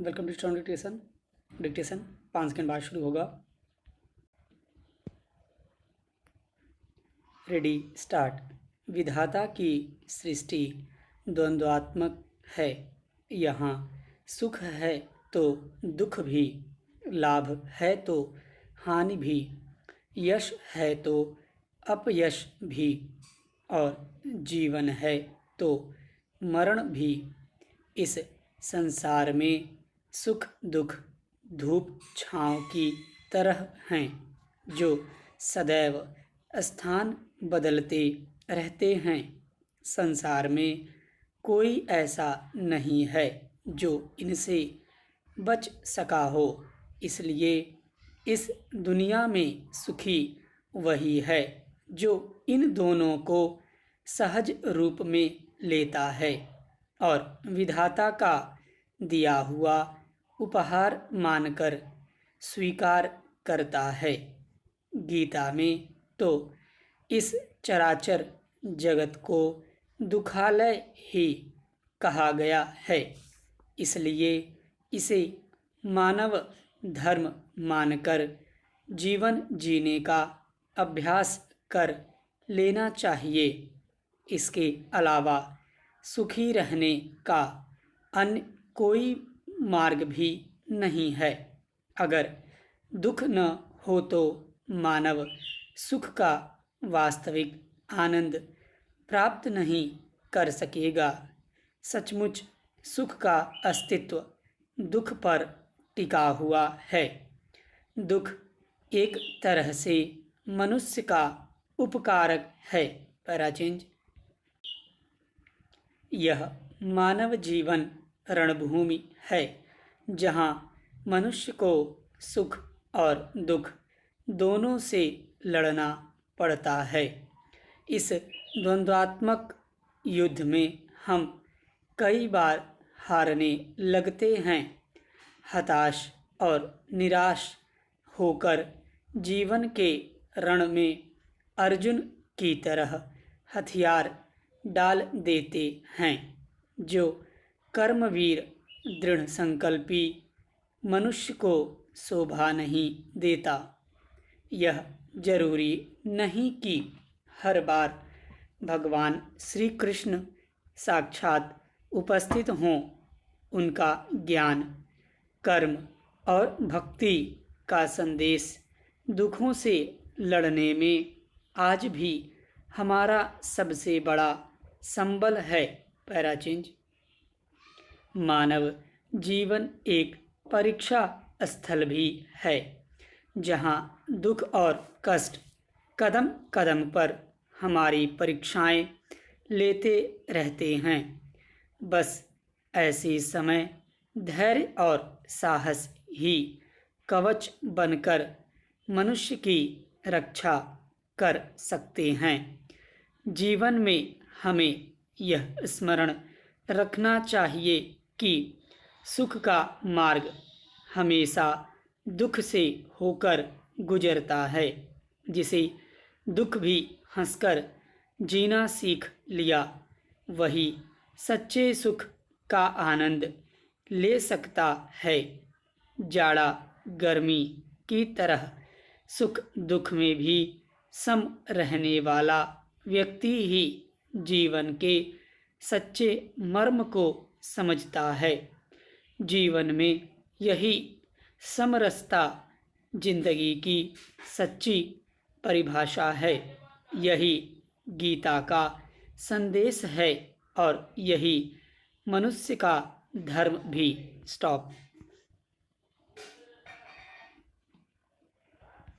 Welcome to student dictation. Dictation 5 second बाद शुरू होगा। Ready start. विधाता की सृष्टि द्वंद्वात्मक है। यहाँ सुख है तो दुख भी, लाभ है तो हानि भी, यश है तो अपयश भी, और जीवन है तो मरण भी। इस संसार में सुख दुख धूप छाँव की तरह हैं, जो सदैव स्थान बदलते रहते हैं। संसार में कोई ऐसा नहीं है जो इनसे बच सका हो। इसलिए इस दुनिया में सुखी वही है जो इन दोनों को सहज रूप में लेता है और विधाता का दिया हुआ उपहार मानकर स्वीकार करता है। गीता में तो इस चराचर जगत को दुखालय ही कहा गया है। इसलिए इसे मानव धर्म मानकर जीवन जीने का अभ्यास कर लेना चाहिए। इसके अलावा सुखी रहने का अन्य कोई मार्ग भी नहीं है। अगर दुख न हो तो मानव सुख का वास्तविक आनंद प्राप्त नहीं कर सकेगा। सचमुच सुख का अस्तित्व दुख पर टिका हुआ है। दुख एक तरह से मनुष्य का उपकारक है। पैराचेंज। यह मानव जीवन रणभूमि है, जहाँ मनुष्य को सुख और दुख दोनों से लड़ना पड़ता है। इस द्वंद्वात्मक युद्ध में हम कई बार हारने लगते हैं। हताश और निराश होकर जीवन के रण में अर्जुन की तरह हथियार डाल देते हैं। जो कर्मवीर दृढ़ संकल्पी मनुष्य को शोभा नहीं देता। यह जरूरी नहीं कि हर बार भगवान श्री कृष्ण साक्षात उपस्थित हों। उनका ज्ञान, कर्म और भक्ति का संदेश दुखों से लड़ने में आज भी हमारा सबसे बड़ा संबल है। पैराचेंज। मानव जीवन एक परीक्षा स्थल भी है, जहाँ दुख और कष्ट कदम कदम पर हमारी परीक्षाएं लेते रहते हैं। बस ऐसे समय धैर्य और साहस ही कवच बनकर मनुष्य की रक्षा कर सकते हैं। जीवन में हमें यह स्मरण रखना चाहिए कि सुख का मार्ग हमेशा दुख से होकर गुजरता है। जिसे दुख भी हंसकर जीना सीख लिया, वही सच्चे सुख का आनंद ले सकता है। जाड़ा गर्मी की तरह सुख दुख में भी सम रहने वाला व्यक्ति ही जीवन के सच्चे मर्म को समझता है। जीवन में यही समरसता जिंदगी की सच्ची परिभाषा है। यही गीता का संदेश है और यही मनुष्य का धर्म भी। स्टॉप।